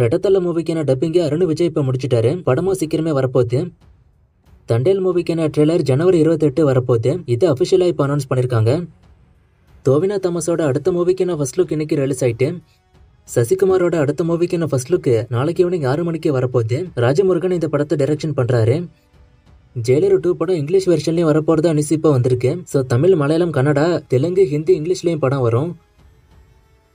ரெட்டத்தல மூவிக்கான டப்பிங்க அருண் விஜய் இப்ப முடிச்சிட்டாரு. படமும் சீக்கிரமே வரப்போகுது. தண்டேல் மூவிக்கான ட்ரெய்லர் ஜனவரி 28 வரப்போகுது. இது அபிஷியலா இப்ப அனௌன்ஸ் பண்ணிருக்காங்க. டோவினோ தாமஸோட அடுத்த மூவிக்கான ஃபர்ஸ்ட் லுக் இன்னைக்கு ரிலீஸ் ஆயிட்டு, சசிகுமாரோட அடுத்த மூவிக்கான ஃபர்ஸ்ட் லுக் நாளைக்கு ஈவினிங் 6 மணிக்கு வரப்போகுது. ராஜமுருகன் இந்த படத்தை டைரக்ஷன் பண்றாரு. ஜெயிலர் 2 படம் இங்கிலீஷ் வெர்ஷன்லயும் வரப்போறதா நியூஸ் இப்ப வந்திருக்கு. ஸோ தமிழ், மலையாளம், கன்னடா, தெலுங்கு, ஹிந்தி, இங்கிலீஷ்லயும் படம் வரும்.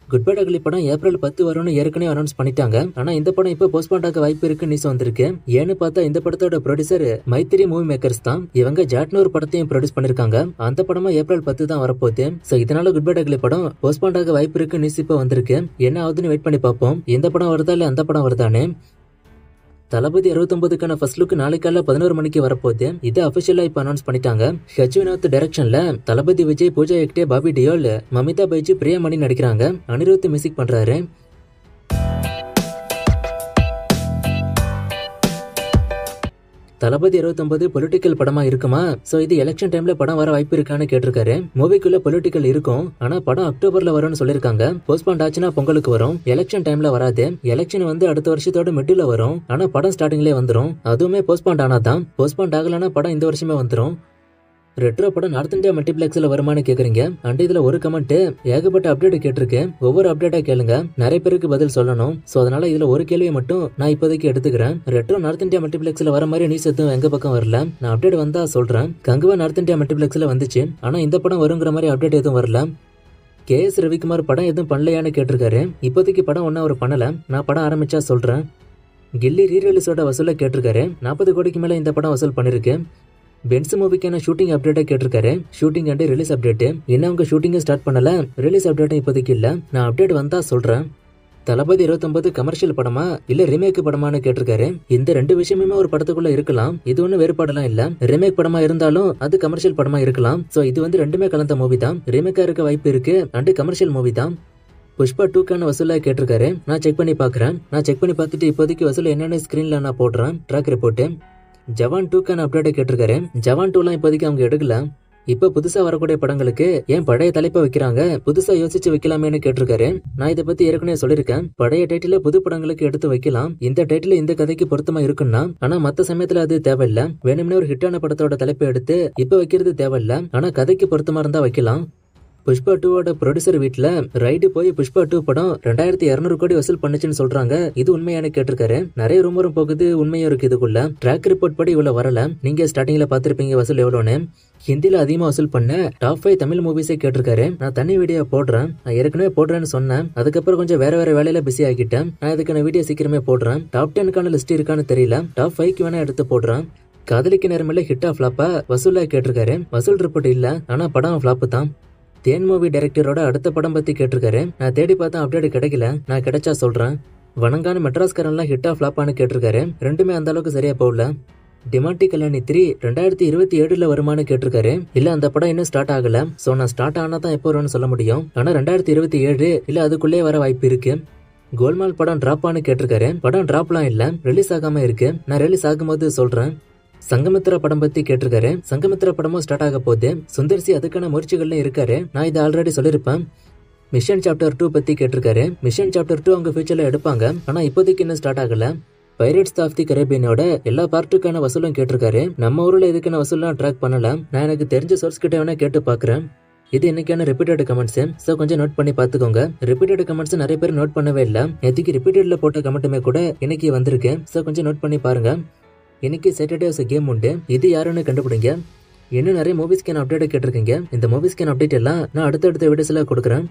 குட் பை அக்லி படம் ஏப்ரல் 10 வரும்னு ஏற்கனவே அனௌன்ஸ் பண்ணிட்டாங்க. ஆனா இந்த படம் இப்ப போஸ்ட்பாண்ட் ஆக வாய்ப்பு இருக்கு நியூஸ் வந்திருக்கு. ஏன்னு பார்த்தா இந்த படத்தோட ப்ரொடியூசர் மைத்திரி மூவி மேக்கர்ஸ் தான். இவங்க ஜாட்னூர் படத்தையும் ப்ரொடியூஸ் பண்ணிருக்காங்க. அந்த படமா ஏப்ரல் 10 தான் வரப்போகுது. சோ இதனால குட் பை அக்லி படம் போஸ்ட்பாண்ட் ஆக வாய்ப்பு இருக்கு நியூஸ் இப்ப வந்திருக்கு. என்ன ஆகுதுன்னு வெயிட் பண்ணி பார்ப்போம். இந்த படம் வருதா இல்ல அந்த படம் வருதானே. தளபதி 69க்கான ஃபர்ஸ்ட் லுக் நாளைக்கு காலைல 11 மணிக்கு வரப்போகுது. இது அபிஷியலா இப்ப அனௌன்ஸ் பண்ணிட்டாங்க. ஹெச் வினோத் டைரக்ஷன்ல தளபதி விஜய், பூஜா ஹெக்டே, பாபி டியோல், மமிதா பைஜு, பிரியாமணி நடிக்கிறாங்க. அனிருத் மியூசிக் பண்றாரு. தளபதி 69 பொலிட்டிக்கல் படமா இருக்குமா? சோ இது எலெக்ஷன் டைம்ல படம் வர வாய்ப்பு இருக்கான்னு கேட்டிருக்காரு. மூவிக்குள்ள பொலிட்டிக்கல் இருக்கும். ஆனா படம் அக்டோபர்ல வரும்னு சொல்லிருக்காங்க. போஸ்ட்பாண்ட் ஆச்சுன்னா பொங்கலுக்கு வரும். எலெக்ஷன் டைம்ல வராது. எலெக்ஷன் அடுத்த வருஷத்தோட மிடில் வரும். ஆனா படம் ஸ்டார்டிங்லேயே வந்துரும். அதுவுமே போஸ்ட்பாண்ட் ஆனாதான். போஸ்ட்பாண்ட் ஆகலன்னா படம் இந்த வருஷமே வந்துரும். ரெட்ரோ படம் நார்த் இந்தியா மல்டிபிளெக்ஸ்ல வருமானு கேக்குறீங்க. அண்ட் இதுல ஒரு கமெண்ட், ஏகப்பட்ட அப்டேட் கேட்டிருக்கேன். ஒவ்வொரு அப்டேட்டா கேளுங்க, நிறைய பேருக்கு பதில் சொல்லணும். சோ அதனால இதுல ஒரு கேள்வியை மட்டும் நான் இப்போதைக்கு எடுத்துக்கிறேன். ரெட்ரோ நார்த் இந்தியா மல்டிபிளெக்ஸ்ல வர மாதிரி நியூஸ் எதுவும் எங்க பக்கம் வரல. நான் அப்டேட் வந்தா சொல்றேன். கங்குவா நார்த் இந்தியா மல்டிபிளெக்ஸ்ல வந்துச்சு. ஆனா இந்த படம் வருங்கிற மாதிரி அப்டேட் எதுவும் வரல. KS ரவிக்குமார் படம் எதுவும் பண்ணலையான்னு கேட்டிருக்காரு. இப்போதைக்கு படம் ஒன்னும் அவர் பண்ணல. நான் படம் ஆரம்பிச்சா சொல்றேன். கில்லி ரீரிலீஸோட வசூல கேட்டிருக்காரு. 40 கோடிக்கு மேல இந்த படம் வசூல் பண்ணிருக்கு. பென்ஸ் மூவிக்கான ஷூட்டிங் அப்டேட்டை கேட்டிருக்காரு. Shooting and release update. இன்னும் அவங்க ஷூட்டிங் ஸ்டார்ட் பண்ணல. ரிலீஸ் அப்டேட் இப்போதைக்கு இல்ல. நான் அப்டேட் வந்தா சொல்றேன். தளபதி 29 கமர்ஷியல் படமா இல்ல ரீமேக் படமானு கேட்டிருக்காரு. இந்த ரெண்டு விஷயமுமே ஒரு படத்துக்குள்ள இருக்கலாம். இது ஒன்னும் வேறுபாடெல்லாம் இல்ல. ரீமேக் படமா இருந்தாலும் அது கமர்ஷியல் படமா இருக்கலாம். சோ இது ரெண்டுமே கலந்த மூவி தான். ரீமேக்கா இருக்க வாய்ப்பு இருக்கு. அண்ட் கமர்ஷியல் மூவி தான். புஷ்பா 2க்கான வசூல கேட்டிருக்காரு. நான் செக் பண்ணி பாக்குறேன். நான் செக் பண்ணி பார்த்துட்டு இப்போதைக்கு வசூல் என்னன்னு ஸ்கிரீன்ல நான் போடுறேன். Track report. ஜவான் 2க்கான அப்டேட்டை கேட்டிருக்காரு. ஜவான் 2லாம் இப்போதைக்கு அவங்க எடுக்கல. இப்ப புதுசா வரக்கூடிய படங்களுக்கு ஏன் பழைய தலைப்பை வைக்கிறாங்க, புதுசா யோசிச்சு வைக்கலாமேன்னு கேட்டிருக்காரு. நான் இதை பத்தி ஏற்கனவே சொல்லிருக்கேன். பழைய டைட்டில புது படங்களுக்கு எடுத்து வைக்கலாம். இந்த டைட்டில் இந்த கதைக்கு பொருத்தமா இருக்குன்னா, ஆனா மத்த சமயத்துல அது தேவையில்ல. வேணும்னே ஒரு ஹிட்டான படத்தோட தலைப்பை எடுத்து இப்ப வைக்கிறது தேவையில்ல. ஆனா கதைக்கு பொருத்தமா இருந்தா வைக்கலாம். புஷ்பா 2வோட ப்ரொடியூசர் வீட்டுல ரைடு போய் புஷ்பா 2 படம் 2200 கோடி வசூல் பண்ணுச்சுன்னு சொல்றாங்க. இது உண்மையான கேட்டிருக்காரு. நிறைய ரூமரும் போகுது, உண்மையும் இருக்கு இதுக்குள்ள. ட்ராக் ரிப்போர்ட் படி இவ்வளவு வரல. நீங்க ஸ்டார்டிங்ல பாத்திருப்பீங்க வசூல் எவ்வளவுன்னு. ஹிந்தில அதிகமா வசூல் பண்ண டாப் 5 தமிழ் மூவிஸே கேட்டிருக்காரு. நான் தனி வீடியோ போடுறேன். நான் ஏற்கனவே போடுறேன்னு சொன்னேன். அதுக்கப்புறம் கொஞ்சம் வேற வேலையில பிஸி ஆகிட்டேன். நான் இதுக்கான வீடியோ சீக்கிரமே போடுறேன். டாப் 10க்கான லிஸ்ட் இருக்கான்னு தெரியல. டாப் 5க்கு வேணா எடுத்து போடுறேன். காதலிக்கு நேரமில்ல ஹிட்டா ஃபிளாப்பா வசூலா கேட்டிருக்காரு. வசூல் ரிப்போர்ட் இல்ல. ஆனா படம் ஃபிளாப் தான். தேன் மூவி டைரக்டரோட அடுத்த படம் பத்தி கேட்டிருக்காரு. நான் தேடி பார்த்தா அப்டேட் கிடைக்கல. நான் கிடைச்சா சொல்றேன். வணங்கான மெட்ராஸ்காரன்லாம் ஹிட்டா ஃபிளாப்பான்னு கேட்டிருக்காரு. ரெண்டுமே அந்த அளவுக்கு சரியா போகல. டிமாண்டி கல்யாணி 3 2027 வருமானு கேட்டிருக்காரு. இல்ல அந்த படம் இன்னும் ஸ்டார்ட் ஆகல. சோ நான் ஸ்டார்ட் ஆனா தான் எப்போ வரும்னு சொல்ல முடியும். ஆனா 2027 இல்ல அதுக்குள்ளே வர வாய்ப்பு இருக்கு. கோல்மால் படம் டிராப்பான்னு கேட்டிருக்காரு. படம் டிராப்லாம் இல்ல, ரிலீஸ் ஆகாம இருக்கு. நான் ரிலீஸ் ஆகும்போது சொல்றேன். சங்கமித்ரா படம் பத்தி கேட்டிருக்காரு. சங்கமித்ரா படமும் ஸ்டார்ட் ஆக போகுது. சுந்தர்சி அதுக்கான முயற்சிகள்ல இருக்காரு. நான் இதை ஆல்ரெடி சொல்லிருப்பேன். மிஷன் சாப்டர் 2 பத்தி கேட்டிருக்காரு. மிஷன் சாப்டர் 2 அவங்க ஃபியூச்சர்ல எடுப்பாங்க. ஆனா இப்போதைக்கு இன்னும் ஸ்டார்ட் ஆகல. பைரேட்ஸ் ஆஃப் தி கரேபியனோட எல்லா பார்ட்டுக்கான வசூலும் கேட்டிருக்காரு. நம்ம ஊர்ல இதுக்கான வசூல்லாம் ட்ராக் பண்ணல. நான் எனக்கு தெரிஞ்ச சோர்ஸ் கிட்ட வேணா கேட்டு பாக்குறேன். இது இன்னைக்கான ரிப்பீட்டட் கமெண்ட்ஸ். சோ கொஞ்சம் நோட் பண்ணி பாத்துக்கோங்க. ரிப்பீட்டட் கமெண்ட்ஸ் நிறைய பேர் நோட் பண்ணவே இல்ல. நேற்றுக்கு ரிப்பீட்டட்ல போட்ட கமெண்ட்டுமே கூட இன்னைக்கு வந்திருக்கு. சோ கொஞ்சம் நோட் பண்ணி பாருங்க. இன்னைக்கு சாட்டர்டே கேம் உண்டு. இது யாருன்னு கண்டுபிடிங்க. இன்னும் நிறைய மூவிஸ்க்கான அப்டேட் கேட்டிருக்கீங்க. இந்த மூவிஸ்க்கான அப்டேட் எல்லாம் நான் அடுத்தடுத்த வீடியோஸ்ல கொடுக்குறேன்.